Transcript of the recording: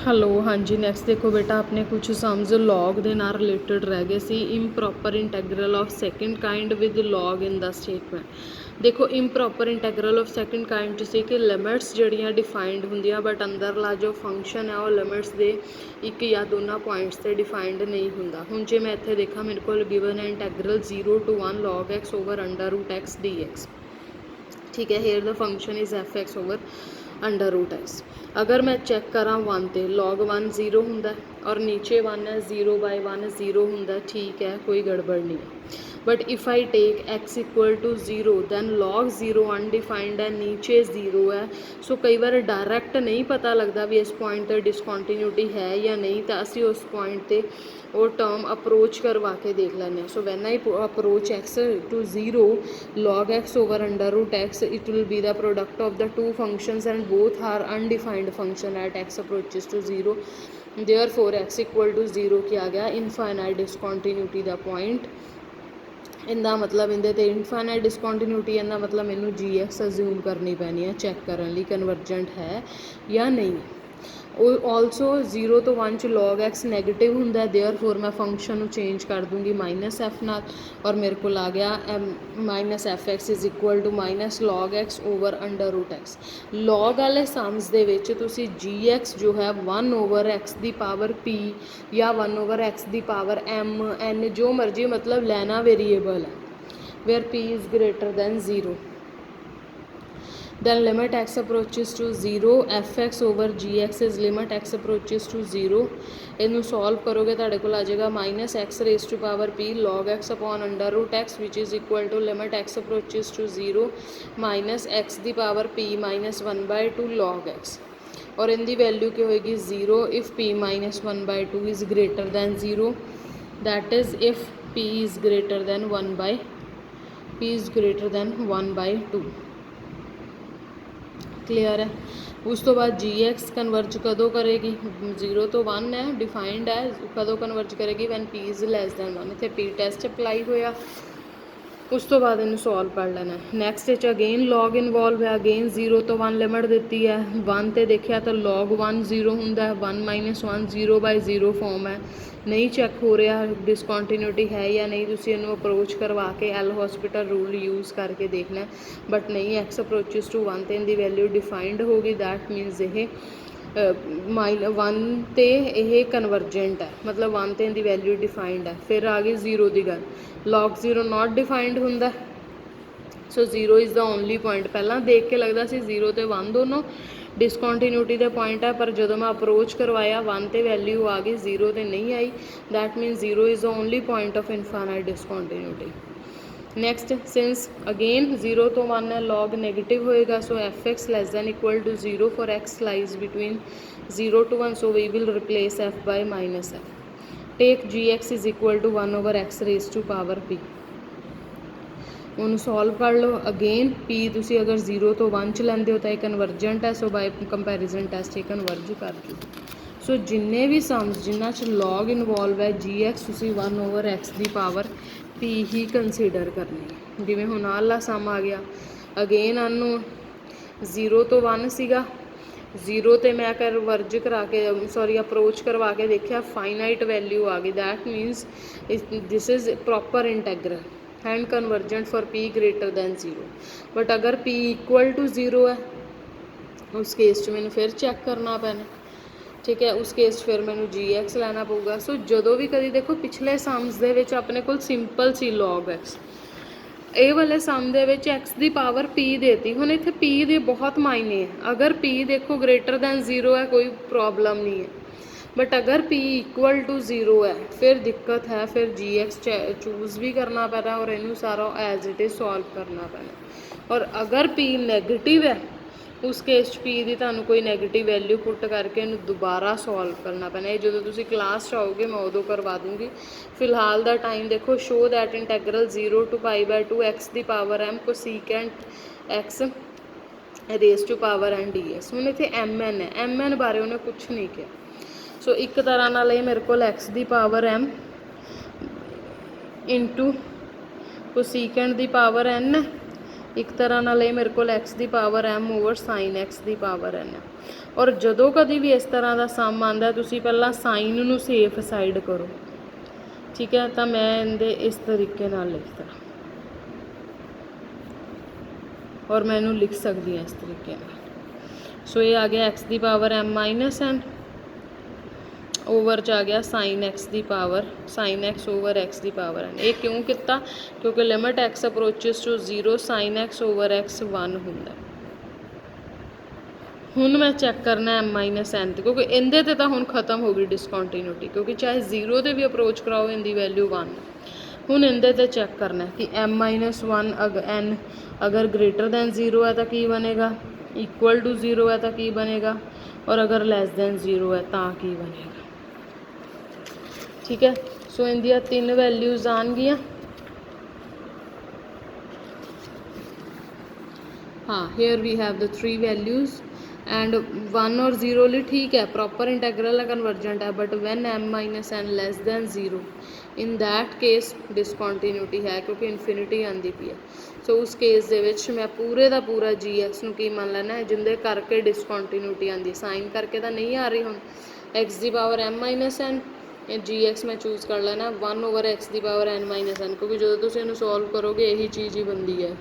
Hello ਹਾਂਜੀ next ਦੇਖੋ ਬੇਟਾ ਆਪਣੇ ਕੁਛ ਸਮਜ਼ ਲੌਗ ਦੇ ਨਾਲ ਰਿਲੇਟਡ ਰਹਿ ਗਏ ਸੀ improper integral of second kind with log in ਦਾ ਸਟੇਟਮੈਂਟ। ਦੇਖੋ improper integral of second kind 'ਚ ਸੀ ਕਿ ਲਿਮਿਟਸ ਜਿਹੜੀਆਂ ਡਿਫਾਈਨਡ ਹੁੰਦੀਆਂ ਬਟ ਅੰਦਰਲਾ ਜੋ ਫੰਕਸ਼ਨ ਹੈ ਉਹ ਲਿਮਿਟਸ ਦੇ ਇੱਕ ਜਾਂ ਦੋਨਾਂ ਪੁਆਇੰਟਸ 'ਤੇ ਡਿਫਾਈਨਡ ਨਹੀਂ ਹੁੰਦਾ। ਹੁਣ ਜੇ ਮੈਂ ਇੱਥੇ ਦੇਖਾਂ ਮੇਰੇ ਕੋਲ ਗਿਵਨ ਹੈ integral 0 to 1 log x over under root x dx। ठीक है, here the function is f x over under root x. अगर मैं चेक करा 1 ते log 1 0 होंदा और नीचे 1 है 0/1 0 होंदा, ठीक है कोई गड़बड़ नहीं है। But if I take x equal to 0 then log 0 undefined है, नीचे 0 है। सो कई बार डायरैक्ट नहीं पता लगता भी इस पॉइंट पर डिसकॉन्टीन्यूटी है या नहीं, तो असी उस पॉइंट पर वो टर्म अप्रोच करवा के देख लें। So when I approach x to 0 log x over under root x, it will be the product of the two functions and both are undefined function at x approaches to 0। therefore x equal to 0 क्या गया infinite डिसकॉन्टीन्यूटी का point. इनका मतलब इनके तो infinite डिसकॉन्टीन्यूटी, इनका मतलब मैनू जी एक्स अज्यूम करनी पैनी है चैक करने लिए कन्वर्जेंट है या नहीं। ऑलसो 0 तो 1 च log x नैगेटिव होंगे, देयरफॉर मैं फंक्शन चेंज कर दूँगी माइनस एफ नाल और मेरे को आ गया minus f x is equal to minus log x over under root x. Log वाले सम्स दे विच तुसी जी एक्स जो है 1 over x the power p या 1 over x the power m n जो मर्जी मतलब लेना वेरीएबल है where p is greater than 0। then limit x approaches to 0 fx over gx is limit x approaches to 0। इनू solve करोगे तो को आ जाएगा minus x raise to power p log x upon under root x which is equal to limit x approaches to 0 minus x the power p minus 1/2 log x। और इनकी value क्या होएगी 0 if p minus 1/2 is greater than 0, that is if p is greater than 1/2। Clear है। उस तो बाद जी x converge कदों करेगी 0 तो 1 है डिफाइंड है, कदों कन्वर्ज करेगी when p is less than 1। इतने पी टेस्ट अप्लाई होया, उस तो बाद इन्हू सॉल्व कर लेना है। नैक्सट अगेन लॉग इनवॉल्व है, अगेन 0 तो 1 लिमिट दी है 1 तो देखा तो log 1 0 होंगे 1 माइनस 1 0/0 फॉर्म है, नहीं चैक हो रहा डिसकॉन्टीन्यूटी है या नहीं, तुसी इन्हू अप्रोच करवा के एल हॉस्पिटल रूल यूज़ करके देखना है। बट नहीं एक्स अप्रोचिस टू 1 तो इनकी वैल्यू डिफाइंड होगी, दैट मीनस ये 1 तो यह कन्वर्जेंट है, मतलब 1 तो इनकी वैल्यू डिफाइंड है। फिर आ गई 0 की गल, log 0 नॉट डिफाइंड होंगे। सो 0 इज़ द ओनली पॉइंट, पहला देख के लगता सी 0 तो 1 दोनों डिसकॉन्टीन्यूटी के पॉइंट है, पर जो मैं अप्रोच करवाया 1 तो वैल्यू आ गई 0 तो नहीं आई, that means 0 is the only point of infinite discontinuity. Next since again 0 तो 1 है log नेगेटिव होएगा, so F X less than equal to 0 for X lies between 0 to 1, so we will replace F by minus F. Take G X is equal to 1 over X raise to power P. उन्होंने solve कर लो, again P तुसी अगर 0 तो 1 च लेंदे हो तो यह कन्वर्जेंट है, सो बाय कंपैरिजन टेस्ट ये कन्वर्ज कर जू। सो जिन्ने भी सम्स जिन्हों च लॉग इनवॉल्व है जी एक्स तुसी 1 ओवर एक्स की पावर पी ही कंसीडर करनी। जिमें हुण आला सम आ गया, अगेन आनू 0 तो 1 सीगा 0 तो मैं कन्वर्ज करा के सॉरी अप्रोच करवा के देखा फाइनाइट वैल्यू आ गई, that means this is proper integral and convergent for p greater than 0। But अगर p इक्वल टू 0 है उस केस च मैंने फिर चैक करना पैना, ठीक है, उस केस फिर मैंने जी एक्स लैना पऊगा। सो जो भी कभी देखो पिछले सम्स दे विच अपने को सिंपल सी log x, ये वाले सम दे विच एक्स की पावर p देती, हुण इत्थे p दे बहुत मायने है। अगर p देखो ग्रेटर दैन 0 है कोई प्रॉब्लम नहीं है, बट अगर p इक्वल टू 0 है फिर दिक्कत है, फिर जी एक्स चूज़ भी करना पैना और इनू सारा एज इट इज़ सॉल्व करना पैना। और अगर p नैगेटिव है उस केस p की तुहानू कोई नैगेटिव वैल्यू पुट करके इनू दोबारा सॉल्व करना पैना। ये जो तुसी क्लास आओगे मैं उदों करवा दूँगी। फिलहाल का टाइम देखो, show that integral 0 to π/2 x की power m cosecant x raise to power n ds। हुण इत्थे mn है, mn बारे उन्हें कुछ नहीं किया। सो एक तरह नाल ये मेरे को एक्स की पावर m इंटू कोसीकेंट की पावर n है, एक तरह नाल ये मेरे को एक्स की power m over sine x की पावर n है। ਔਰ ਜਦੋਂ ਕਦੀ ਵੀ ਇਸ ਤਰ੍ਹਾਂ ਦਾ ਸਮ ਆਉਂਦਾ ਤੁਸੀਂ ਪਹਿਲਾਂ ਸਾਈਨ ਨੂੰ ਸੇਫ ਸਾਈਡ ਕਰੋ, ਠੀਕ ਹੈ। ਤਾਂ ਮੈਂ ਇਹਦੇ ਇਸ ਤਰੀਕੇ ਨਾਲ ਲਿਖਦਾ, ਔਰ ਮੈਂ ਇਹਨੂੰ ਲਿਖ ਸਕਦੀ ਹਾਂ ਇਸ ਤਰੀਕੇ ਨਾਲ। ਸੋ ਇਹ ਆ ਗਿਆ ਐਕਸ ਦੀ power m minus n over 'ਚ ਆ ਗਿਆ ਸਾਈਨ ਐਕਸ ਦੀ power sine X over X ਦੀ ਪਾਵਰ n। ਇਹ ਕਿਉਂ ਕੀਤਾ? ਕਿਉਂਕਿ limit X approaches to 0 sine X over X 1 ਹੁੰਦਾ। ਹੁਣ ਮੈਂ ਚੈੱਕ ਕਰਨਾ m ਮਾਈਨਸ n 'ਤੇ, ਕਿਉਂਕਿ ਇਹਦੇ 'ਤੇ ਤਾਂ ਹੁਣ ਖਤਮ ਹੋ ਗਈ ਡਿਸਕੰਟੀਨਿਊਟੀ, ਕਿਉਂਕਿ ਚਾਹੇ 0 'ਤੇ ਵੀ ਅਪਰੋਚ ਕਰਾਓ ਇਹਦੀ ਵੈਲਿਊ 1। ਹੁਣ ਇਹਦੇ 'ਤੇ ਚੈੱਕ ਕਰਨਾ ਕਿ m ਮਾਈਨਸ 1 n ਅਗਰ ਗ੍ਰੇਟਰ ਦੈਨ 0 ਹੈ ਤਾਂ ਕੀ ਬਣੇਗਾ, ਇਕੁਅਲ ਟੂ 0 ਹੈ ਤਾਂ ਕੀ ਬਣੇਗਾ, ਔਰ ਅਗਰ ਲੈਸ ਦੈਨ 0 ਹੈ ਤਾਂ ਕੀ ਬਣੇਗਾ, ਠੀਕ ਹੈ। ਸੋ ਇਹਦੀਆਂ 3 ਵੈਲਿਊਜ਼ ਆਉਣਗੀਆਂ। ਹਾਂ, here we have the 3 values and 1 ਔਰ 0 ਲਈ ਠੀਕ ਹੈ, ਪ੍ਰੋਪਰ ਇੰਟੈਗਰਲ ਹੈ, ਕਨਵਰਜੈਂਟ ਹੈ, but when m minus n less than 0 in that case discontinuity ਹੈ, ਕਿਉਂਕਿ ਇਨਫਿਨਿਟੀ ਆਉਂਦੀ ਪਈ ਹੈ। ਸੋ ਉਸ ਕੇਸ ਦੇ ਵਿੱਚ ਮੈਂ ਪੂਰੇ ਦਾ ਪੂਰਾ ਜੀ ਐਕਸ ਨੂੰ ਕੀ ਮੰਨ ਲੈਣਾ, ਜਿਹਦੇ ਕਰਕੇ ਡਿਸਕੰਟੀਨਿਊਟੀ ਆਉਂਦੀ ਹੈ। ਸਾਈਨ ਕਰਕੇ ਤਾਂ ਨਹੀਂ ਆ ਰਹੀ। ਹੁਣ ਐਕਸ ਦੀ ਪਾਵਰ m ਮਾਈਨਸ n, ਇਹ ਜੀ ਐਕਸ ਮੈਂ ਚੂਜ਼ ਕਰ ਲੈਣਾ 1 ਓਵਰ ਐਕਸ ਦੀ ਪਾਵਰ n ਮਾਈਨਸ n, ਕਿਉਂਕਿ ਜਦੋਂ ਤੁਸੀਂ ਇਹਨੂੰ ਸੋਲਵ ਕਰੋਗੇ ਇਹੀ ਚੀਜ਼ ਹੀ ਬਣਦੀ ਹੈ।